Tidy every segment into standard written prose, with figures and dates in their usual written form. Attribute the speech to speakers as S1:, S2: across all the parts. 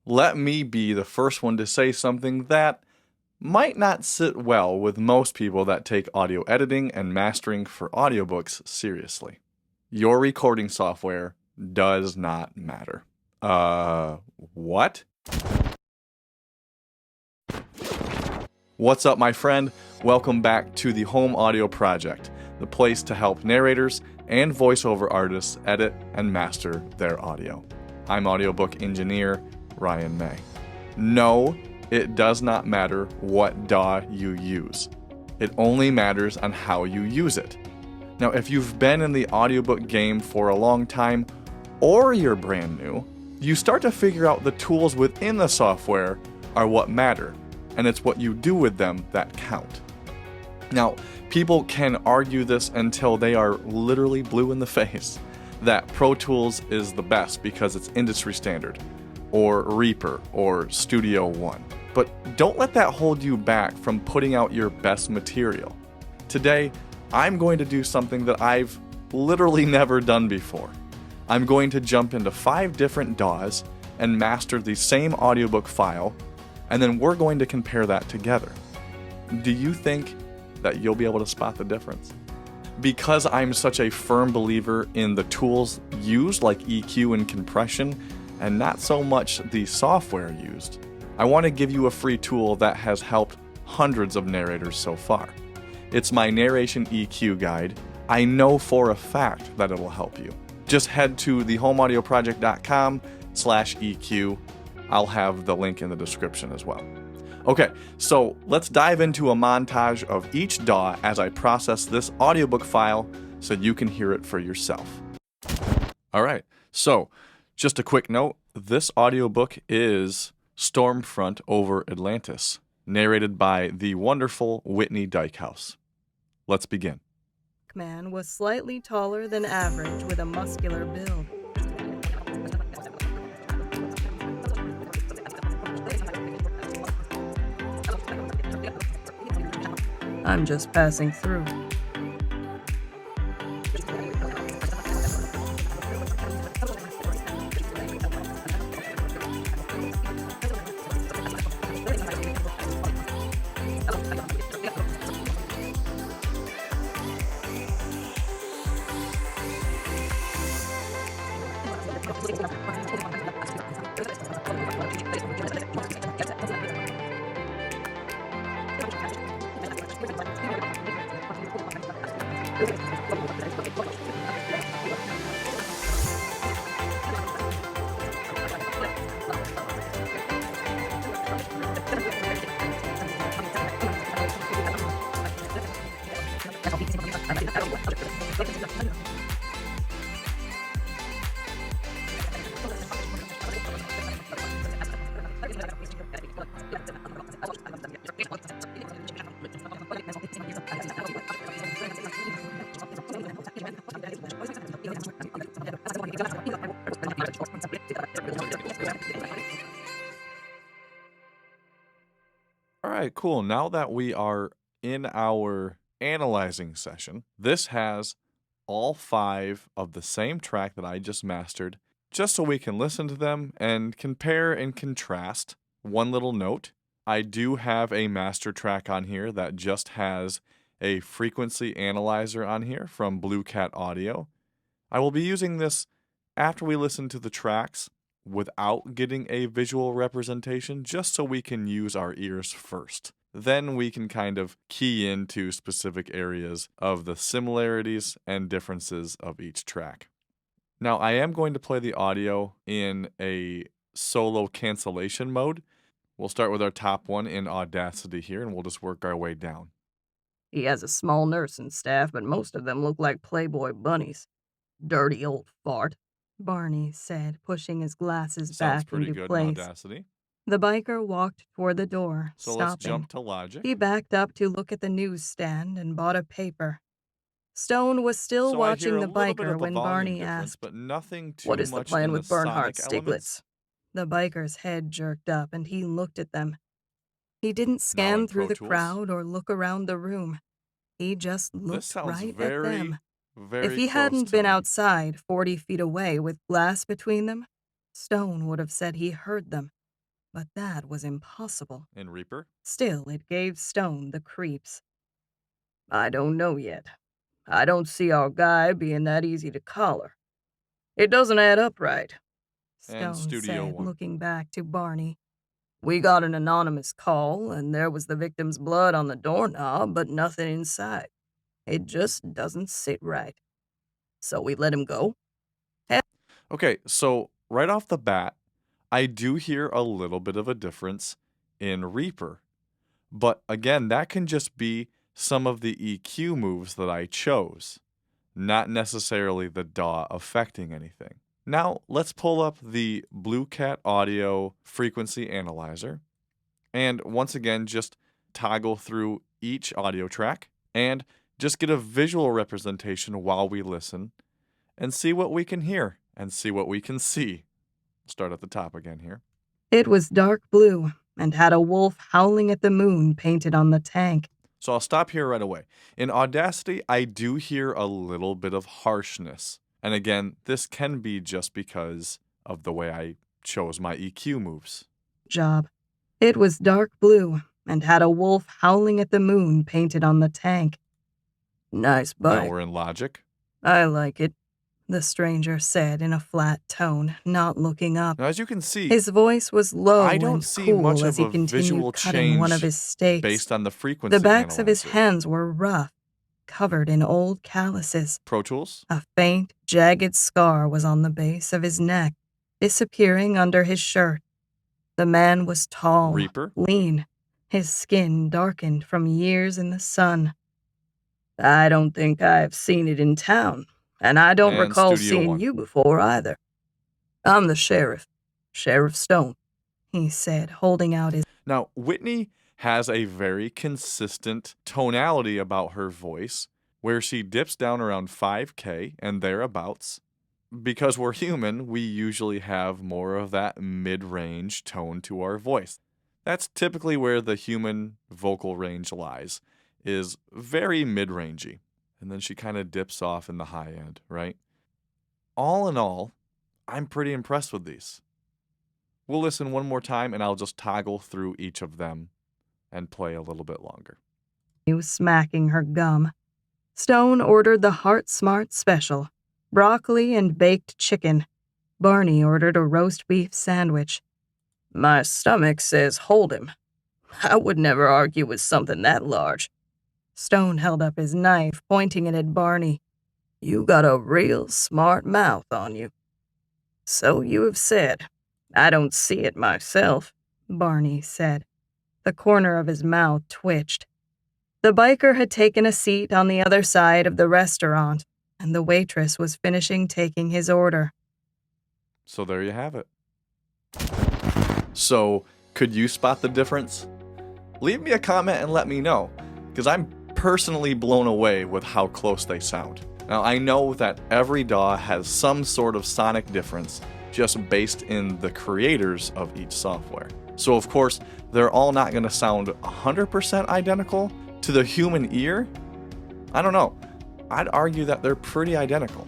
S1: let me be the first one to say something that might not sit well with most people that take audio editing and mastering for audiobooks seriously. Your recording software does not matter. What? What's up, my friend? Welcome back to the Home Audio Project, the place to help narrators and voiceover artists edit and master their audio. I'm audiobook engineer Ryan May. No, it does not matter what DAW you use. It only matters on how you use it. Now, if you've been in the audiobook game for a long time, or you're brand new, you start to figure out the tools within the software are what matter, and it's what you do with them that count. Now, people can argue this until they are literally blue in the face, that Pro Tools is the best because it's industry standard, or Reaper, or Studio One. But don't let that hold you back from putting out your best material. Today, I'm going to do something that I've literally never done before. I'm going to jump into 5 different DAWs and master the same audiobook file, and then we're going to compare that together. Do you think that you'll be able to spot the difference? Because I'm such a firm believer in the tools used like EQ and compression, and not so much the software used, I want to give you a free tool that has helped hundreds of narrators so far. It's my narration EQ guide. I know for a fact that it will help you. Just head to thehomeaudioproject.com/EQ. I'll have the link in the description as well. Okay, so let's dive into a montage of each DAW as I process this audiobook file so you can hear it for yourself. All right, so just a quick note, this audiobook is Stormfront over Atlantis, narrated by the wonderful Whitney Dykehouse. Let's begin.
S2: Man was slightly taller than average with a muscular build. I'm just passing through.
S1: All right, cool. Now that we are in our analyzing session, this has all 5 of the same track that I just mastered, just so we can listen to them and compare and contrast. One little note, I do have a master track on here that just has a frequency analyzer on here from Blue Cat Audio. I will be using this after we listen to the tracks without getting a visual representation, just so we can use our ears first. Then we can kind of key into specific areas of the similarities and differences of each track. Now, I am going to play the audio in a solo cancellation mode. We'll start with our top one in Audacity here, and we'll just work our way down.
S2: He has a small nursing staff, but most of them look like Playboy bunnies. Dirty old fart, Barney said, pushing his glasses
S1: Sounds
S2: back
S1: pretty
S2: into
S1: good
S2: place.
S1: in Audacity.
S2: The biker walked toward the door,
S1: So
S2: stopping.
S1: let's jump to Logic.
S2: He backed up to look at the newsstand and bought a paper. Stone was still watching the biker when Barney asked,
S1: but nothing too
S2: "What is the
S1: much
S2: plan
S1: in
S2: with
S1: the
S2: Bernhard
S1: sonic elements.
S2: Stiglitz?" The biker's head jerked up and he looked at them. He didn't
S1: Now
S2: scan
S1: in
S2: through
S1: Pro
S2: the
S1: Tools.
S2: crowd or look around the room. He just
S1: This
S2: looked
S1: sounds
S2: right at
S1: very,
S2: them.
S1: very
S2: If he
S1: close
S2: hadn't
S1: to
S2: been
S1: me.
S2: outside 40 feet away with glass between them, Stone would have said he heard them. but that was impossible.
S1: And Reaper?
S2: Still, it gave Stone the creeps. I don't know yet. I don't see our guy being that easy to collar. It doesn't add up right,
S1: And
S2: Stone
S1: Studio
S2: said,
S1: One.
S2: looking back to Barney. We got an anonymous call, and there was the victim's blood on the doorknob, but nothing inside. It just doesn't sit right. So we let him go.
S1: Okay, so right off the bat, I do hear a little bit of a difference in Reaper. But again, that can just be some of the EQ moves that I chose, not necessarily the DAW affecting anything. Now, let's pull up the Blue Cat Audio Frequency Analyzer, and once again, just toggle through each audio track and just get a visual representation while we listen and see what we can hear and see what we can see. Start at the top again here.
S2: It was dark blue and had a wolf howling at the moon painted on the tank.
S1: So I'll stop here right away. In Audacity, I do hear a little bit of harshness. And again, this can be just because of the way I chose my EQ moves.
S2: Job. It was dark blue and had a wolf howling at the moon painted on the tank. Nice bike.
S1: Now we're in Logic.
S2: I like it, the stranger said in a flat tone, not looking up.
S1: Now, as you can see,
S2: His voice was low
S1: I don't
S2: and
S1: see
S2: cool
S1: much
S2: as
S1: of
S2: he
S1: a
S2: continued
S1: visual
S2: cutting one of
S1: change
S2: his steaks.
S1: based on the frequency
S2: The backs of his
S1: analyzer.
S2: hands were rough, covered in old calluses.
S1: Pro Tools.
S2: A faint, jagged scar was on the base of his neck, disappearing under his shirt. The man was tall,
S1: Reaper.
S2: lean, his skin darkened from years in the sun. I don't think I've seen it in town, and I don't
S1: And
S2: recall
S1: Studio
S2: seeing
S1: One.
S2: you before either. I'm the sheriff, Sheriff Stone, he said, holding out his...
S1: Now, Whitney has a very consistent tonality about her voice where she dips down around 5K and thereabouts. Because we're human, we usually have more of that mid-range tone to our voice. That's typically where the human vocal range lies, is very mid-rangey. And then she kind of dips off in the high end, right? All in all, I'm pretty impressed with these. We'll listen one more time and I'll just toggle through each of them and play a little bit longer.
S2: You smacking her gum. Stone ordered the Heart Smart Special, broccoli and baked chicken. Barney ordered a roast beef sandwich. My stomach says hold him. I would never argue with something that large. Stone held up his knife, pointing it at Barney. You got a real smart mouth on you. So you have said. I don't see it myself, Barney said. The corner of his mouth twitched. The biker had taken a seat on the other side of the restaurant, and the waitress was finishing taking his order.
S1: So there you have it. So, could you spot the difference? Leave me a comment and let me know, because I'm personally blown away with how close they sound. Now, I know that every DAW has some sort of sonic difference just based in the creators of each software. So, of course, they're all not going to sound 100% identical to the human ear. I don't know. I'd argue that they're pretty identical.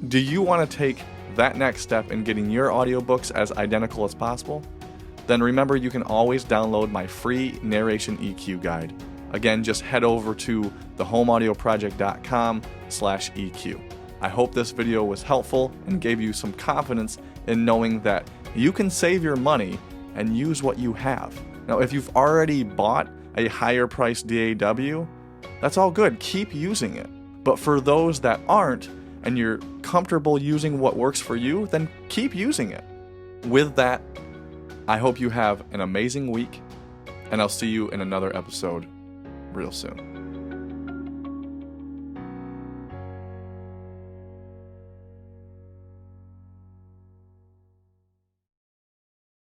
S1: Do you want to take that next step in getting your audiobooks as identical as possible? Then remember, you can always download my free narration EQ guide. Again, just head over to thehomeaudioproject.com/EQ. I hope this video was helpful and gave you some confidence in knowing that you can save your money and use what you have. Now, if you've already bought a higher priced DAW, that's all good. Keep using it. But for those that aren't, and you're comfortable using what works for you, then keep using it. With that, I hope you have an amazing week, and I'll see you in another episode real soon.